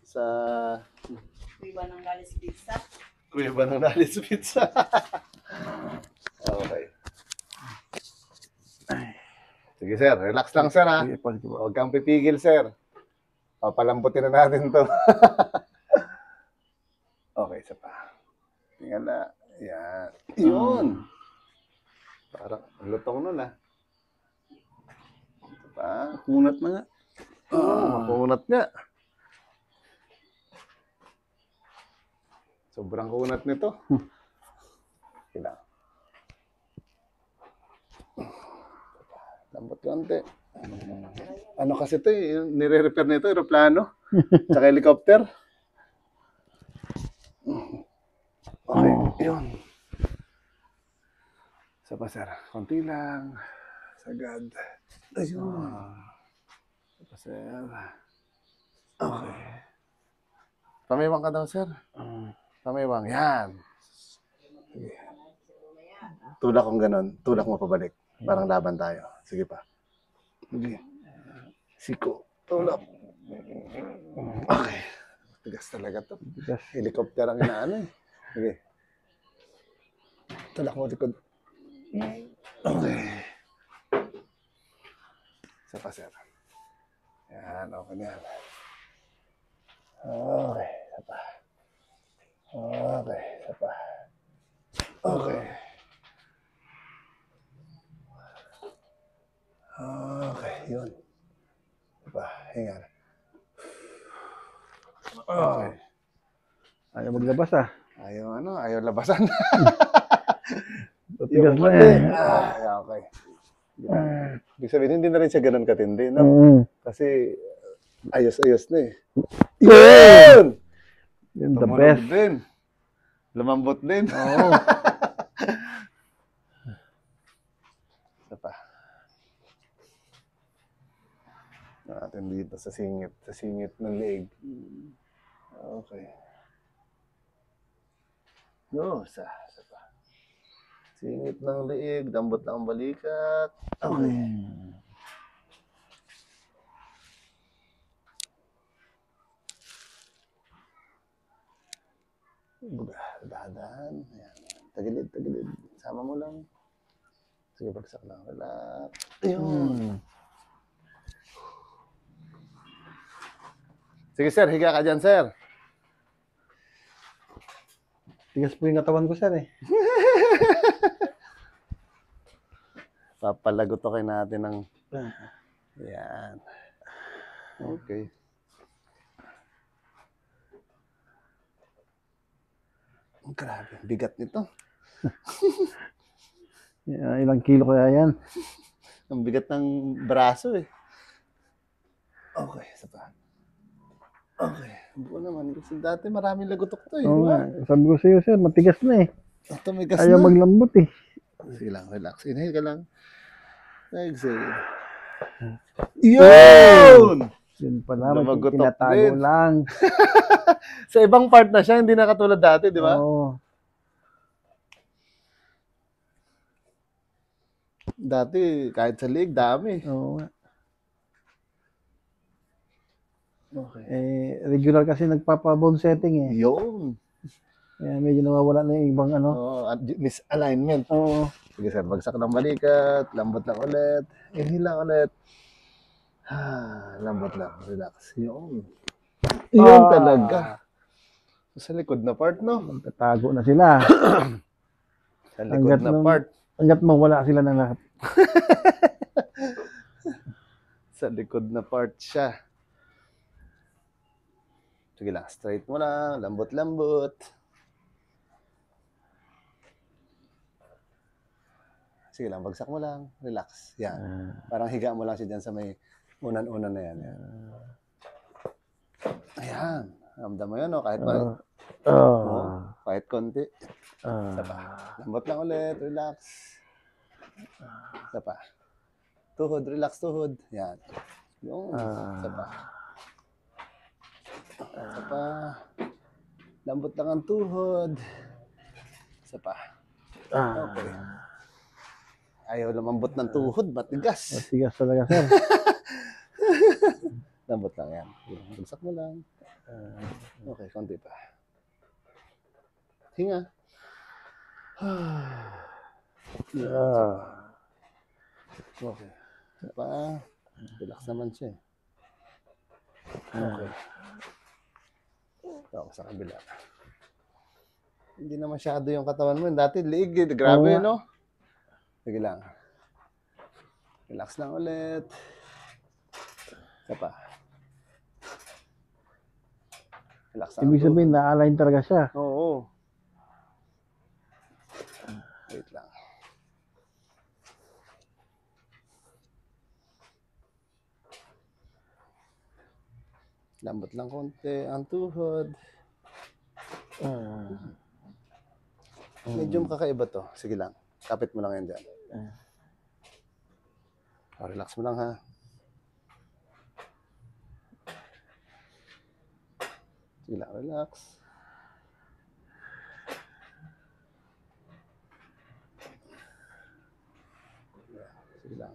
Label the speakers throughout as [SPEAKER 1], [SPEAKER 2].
[SPEAKER 1] Sa
[SPEAKER 2] Kuya ng Galis Pizza.
[SPEAKER 1] Kuya ba ng Nalis Pizza? Okay. Sige sir, relax lang sir ha. Huwag kang pipigil sir. Papalambutin na natin to. Okay, isa pa. Tingnan na. Yan. Yun. Parang lutong nun ah. Isa pa.
[SPEAKER 3] Kunat na nga.
[SPEAKER 1] Makunat nga. Sobrang kunat nito. Kailangan. Lambot konti. Ano kasi ito eh, nire-repair nito, aeroplano. Tsaka helicopter. Okay, yun. Isa pa sir, konti lang. Sagad. Ayun. Isa pa sir. Okay. Pamiwang ka daw sir. Pamiwang, yan. Sige. Tulak kong ganon, tulak mo pabalik. Parang laban tayo. Sige pa. Sige. Siko. Tulak. Okay. Tigas talaga to.
[SPEAKER 3] Tigas.
[SPEAKER 1] Helicopter ang inaano eh. Sige. Tulak mo likod. Okay. Isa pa sir. Yan, okay na yan. Okay. Isa pa. Okay. Isa pa. Okay. Okay, yun. Diba, hinga na. Okay.
[SPEAKER 3] Ayaw maglabas ah.
[SPEAKER 1] Ayaw labasan.
[SPEAKER 3] Tigas na eh.
[SPEAKER 1] Okay. Ibig sabihin, hindi na rin siya ganun katindi, no? Kasi, ayos-ayos na eh. Yun!
[SPEAKER 3] Yun, the
[SPEAKER 1] Tumunog
[SPEAKER 3] best.
[SPEAKER 1] din. Lumambot din.
[SPEAKER 3] Oo.
[SPEAKER 1] Isa pa. Natin dito sa singit ng leeg. Okay. No, isa pa. Singit ng leeg, dambot ng balikat. Okay. Dahan. Ayan. Tagilid. Sama mo lang. Sige, bagsak lang. Relax. Ayun. Sige sir, higa ka dyan sir.
[SPEAKER 3] Tigas po yung katawan ko sir eh.
[SPEAKER 1] Papalagotokin natin ng... Yan. Okay. Grabe, bigat nito.
[SPEAKER 3] Ilang kilo kaya yan?
[SPEAKER 1] Ang bigat ng braso eh. Okay, isa pa. Okay, buo naman. Kasi dati maraming lagotok to eh.
[SPEAKER 3] Oo
[SPEAKER 1] Diba?
[SPEAKER 3] nga. Sabi ko sa'yo sir, matigas na eh.
[SPEAKER 1] Tumigas
[SPEAKER 3] Ayaw
[SPEAKER 1] na.
[SPEAKER 3] maglambot eh.
[SPEAKER 1] Sige lang, relax. Inhale ka lang. Exhale. Yun!
[SPEAKER 3] Yun pala,
[SPEAKER 1] Lumagotok
[SPEAKER 3] tinatago
[SPEAKER 1] din.
[SPEAKER 3] lang.
[SPEAKER 1] Sa ibang part na siya, hindi na katulad dati, di ba?
[SPEAKER 3] Oo.
[SPEAKER 1] Dati, kahit sa league, dami.
[SPEAKER 3] Oo nga.
[SPEAKER 1] Okay.
[SPEAKER 3] Eh, regular kasi nagpapa-bone setting eh.
[SPEAKER 1] Yun.
[SPEAKER 3] Kaya medyo nawawala na yung ibang ano.
[SPEAKER 1] Misalignment.
[SPEAKER 3] Oo.
[SPEAKER 1] Sige sir, bagsak ng balikat, lambot lang ulit, inhale lang ulit. Lambot lang, relax. Yun. Yun talaga. Sa likod na part, no?
[SPEAKER 3] Magtatago na sila.
[SPEAKER 1] Sa likod na part.
[SPEAKER 3] Hanggat mawala sila ng lahat.
[SPEAKER 1] Sa likod na part siya. Sige lang, straight mo lang, lambot-lambot. Sige lang, bagsak mo lang, relax. Yan. Parang higa mo lang siya dyan sa may unan-unan na yan. Ayan. Ramdam mo yun, no? Kahit kahit konti. Isa pa. Lambot lang ulit, relax. Isa pa. Tuhod, relax tuhod. Yan. Yung, isa pa. Isa pa. Lambot lang ang tuhod. Isa pa. Okay. Ayaw lumambot ng tuhod, matigas.
[SPEAKER 3] Matigas talaga, sir.
[SPEAKER 1] Lambot lang yan. Bagsak mo lang. Okay, konti pa. Hinga. Okay. Pa. Relax naman siya. Okay. Ako sa kabila. Hindi na masyado yung katawan mo. Dati liig. Grabe, no? Sige lang. Relax lang ulit. Isa pa. Relax lang.
[SPEAKER 3] Ibig sabihin, na-align talaga siya.
[SPEAKER 1] Oo. Wait lang. Lambot lang konti ang tuhod. Medyo kakaiba to. Sige lang. Kapit mo lang yan dyan. Relax mo lang ha. Sige lang, relax. Sige lang.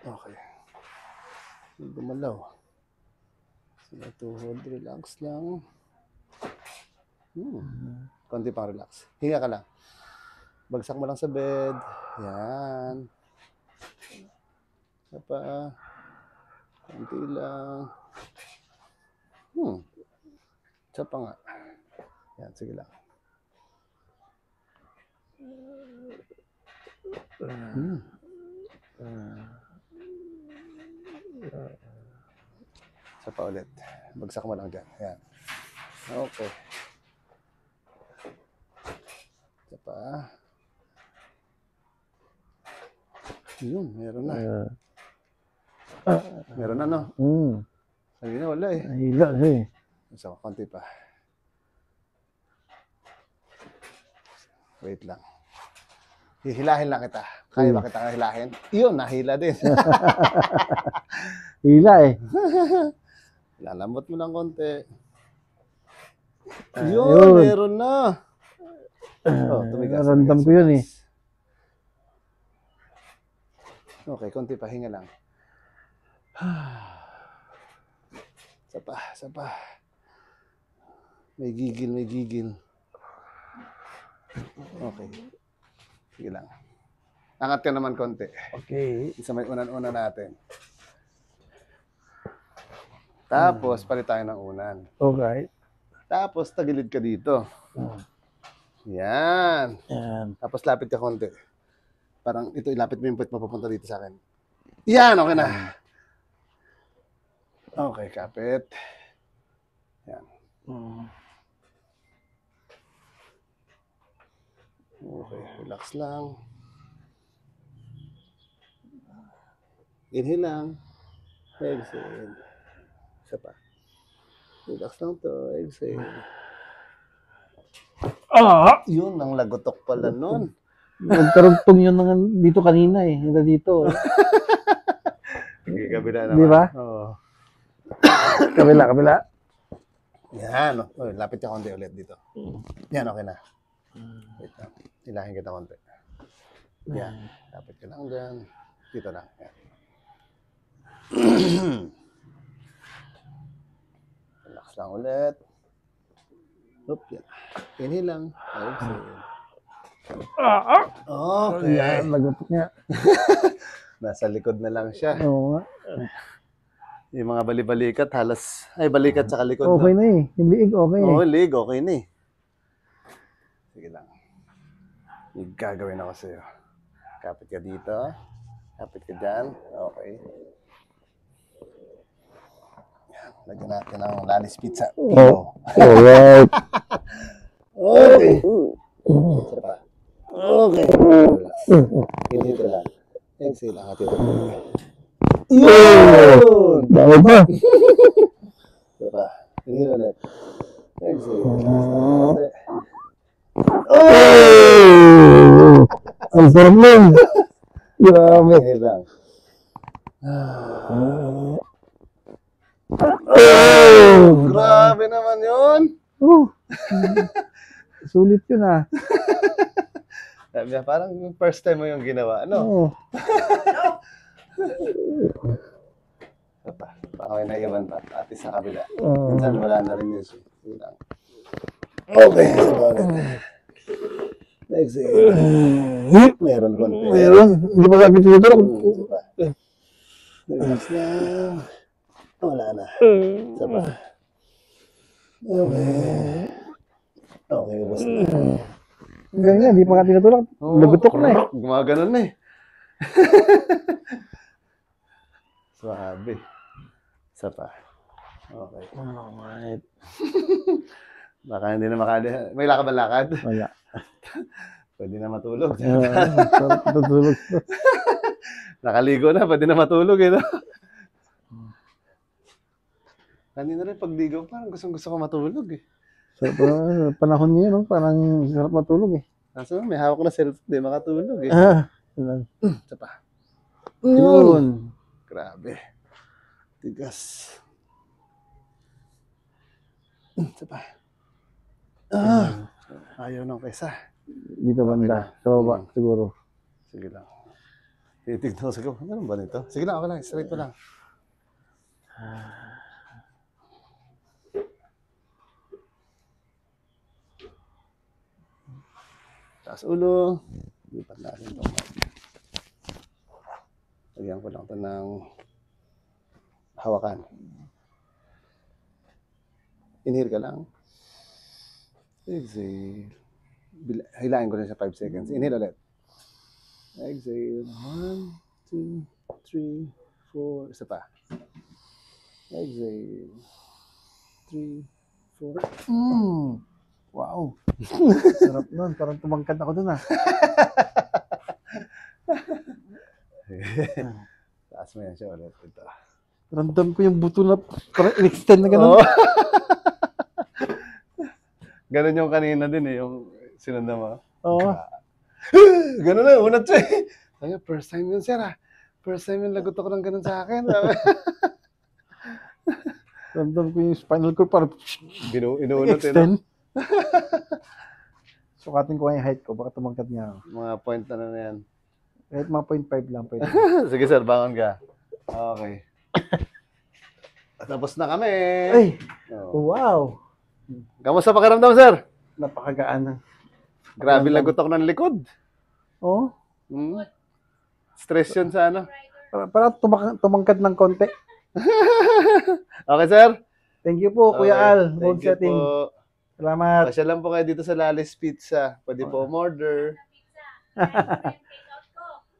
[SPEAKER 1] Okay. Gumalaw. Sige, tuhod, relax lang. Konti pang relax. Hinga ka lang. Bagsak mo lang sa bed. Yan. Isa pa. Konti lang. Isa pa nga. Yan, sige lang. Isa pa ulit. Bagsak mo lang dyan. Yan. Okay. Isa pa. Yun, meron na. Meron na, no? Sabi na, wala eh.
[SPEAKER 3] Nahila siya eh.
[SPEAKER 1] So, konti pa. Wait lang. Hihilahin lang kita. Kaya ba kita hilahin? Iyon, nahila din.
[SPEAKER 3] Hila eh.
[SPEAKER 1] Lalambot mo lang konti.
[SPEAKER 3] Yun.
[SPEAKER 1] Yun, meron na. Oh, tumigas.
[SPEAKER 3] Random ko yun eh.
[SPEAKER 1] Okay, konti pa. Hinga lang. Isa pa, isa pa. May gigil, may gigil. Okay. Sige lang. Angat ka naman konti.
[SPEAKER 3] Okay.
[SPEAKER 1] Isa may unan-unan natin. Tapos, palit tayo ng unan.
[SPEAKER 3] Okay.
[SPEAKER 1] Tapos, tagilid ka dito. Yan.
[SPEAKER 3] Yan.
[SPEAKER 1] Tapos, lapit ka konti. Parang ito, ilapit mo yung puwet mo papunta dito sa akin. Yan, okay na. Okay, kapit. Yan. Okay, relax lang. Inhale lang. Exhale. Isa pa. Relax lang to. Exhale. Yun, ang lagotok pala nun.
[SPEAKER 3] Nagkarugtong yun dito kanina eh. Hindi dito.
[SPEAKER 1] Okay, kabila naman.
[SPEAKER 3] Di ba?
[SPEAKER 1] Oo.
[SPEAKER 3] Kabila, kabila.
[SPEAKER 1] Yan. Oh, lapit ka konti ulit dito. Yan, okay na. Wait lang. Ilahin kita konti. Yan. Lapit ka lang dyan. Dito lang. Yan. Relax lang ulit. Oop, yan. Inhale lang. Exhale. Okay.
[SPEAKER 3] Yan, nagutok niya.
[SPEAKER 1] Nasa likod na lang siya.
[SPEAKER 3] Oo nga.
[SPEAKER 1] Yung mga balibalikat, halos, ay balikat sa likod.
[SPEAKER 3] Okay
[SPEAKER 1] no?
[SPEAKER 3] na eh. Yung liig, okay eh.
[SPEAKER 1] Oo, lig, okay na eh. Sige lang. May gagawin ako sa'yo. Kapit ka dito. Kapit ka dyan. Okay. Yan. Lagyan natin ng Lalis Pizza. Pillow.
[SPEAKER 3] Alright.
[SPEAKER 1] Okay. Isa pa. Okay. Hindi ito lang. Exhale lang. Hati ito. Yun!
[SPEAKER 3] Dami ba?
[SPEAKER 1] Isa pa. Hindi ulit. Exhale.
[SPEAKER 3] Ang sarap nun. Grabe.
[SPEAKER 1] Exhale lang. Grabe naman yun.
[SPEAKER 3] Sulit yun ah.
[SPEAKER 1] Sabi niya, parang yung first time mo yung ginawa. Ano?
[SPEAKER 3] Oo.
[SPEAKER 1] Okay, naiwan pa. Ate sa kabila.
[SPEAKER 3] Oo.
[SPEAKER 1] Minsan wala na rin yun. Sige lang. Okay, about it. Exhale. Meron konti.
[SPEAKER 3] Meron. Hindi pa sabi tinutulog.
[SPEAKER 1] Relax lang. Wala na. Isa pa. Okay. Okay, ubos na.
[SPEAKER 3] Ganyan, hindi pa nga tinutulog. Lugutok na eh.
[SPEAKER 1] Gumaganon na eh. Swabe. Isa pa. Okay.
[SPEAKER 3] Alright.
[SPEAKER 1] Baka hindi na makali. May lakad ba lakad?
[SPEAKER 3] Wala.
[SPEAKER 1] Pwede na matulog.
[SPEAKER 3] Sarap tutulog.
[SPEAKER 1] Nakaligo na, pwede na matulog eh. No? Kanina rin pagligaw, parang gusto ko matulog eh.
[SPEAKER 3] Sa panahon niya, no? Parang sarap matulog eh.
[SPEAKER 1] Kaso may hawak na cellphone, di makatulog eh.
[SPEAKER 3] Yun.
[SPEAKER 1] Isa pa.
[SPEAKER 3] Yun.
[SPEAKER 1] Grabe. Tigas. Isa pa. Ayaw ng kaysa.
[SPEAKER 3] Dito banda. Sa baba, siguro.
[SPEAKER 1] Sige lang. Titignan ko sa ko. Ano ba nito? Sige lang, ako lang. Straight ko lang. Taas ulo. Lipat natin ito. Lagyan ko lang ito ng hawakan. Inhale ka lang. Exhale. Hilahin ko na siya 5 seconds. Inhale ulit. Exhale. 1, 2, 3, 4. Isa pa. Exhale. 3, 4. Wow.
[SPEAKER 3] Sarap nun. Parang tumangkad ako dun ah.
[SPEAKER 1] Taas mo yan siya ulit. Ito.
[SPEAKER 3] Ramdam ko yung buto na parang in-extend na gano'n.
[SPEAKER 1] Oo. Ganon yung kanina din eh. Yung sinundan mo.
[SPEAKER 3] Oo.
[SPEAKER 1] Ganon na. Unat siya eh. Sabi, first time yun sir ah. First time yung lagot ako ng ganon sa akin.
[SPEAKER 3] Ramdam ko yung spinal cord parang
[SPEAKER 1] Inuunat eh.
[SPEAKER 3] extend. Sukatin ko nga yung height ko. Baka tumangkad niya ako.
[SPEAKER 1] Mga point na yan.
[SPEAKER 3] Kahit mga 0.5 lang pwede.
[SPEAKER 1] Sige sir, bangon ka. Okay. Tapos na kami.
[SPEAKER 3] Ay!
[SPEAKER 1] Oh.
[SPEAKER 3] Wow!
[SPEAKER 1] Kamusta pakiramdam sir?
[SPEAKER 3] Napakagaan na.
[SPEAKER 1] Grabe lagot ako ng likod.
[SPEAKER 3] Oo.
[SPEAKER 1] Stress yun sa ano.
[SPEAKER 3] Parang tumangkad ng konti.
[SPEAKER 1] Okay sir?
[SPEAKER 3] Thank you po, Kuya
[SPEAKER 1] Okay.
[SPEAKER 3] Al.
[SPEAKER 1] Thank
[SPEAKER 3] Mood
[SPEAKER 1] you
[SPEAKER 3] setting.
[SPEAKER 1] po.
[SPEAKER 3] Salamat.
[SPEAKER 1] Pasya lang po kayo dito sa Lalis Pizza. Pwede po umorder.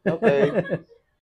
[SPEAKER 1] Okay.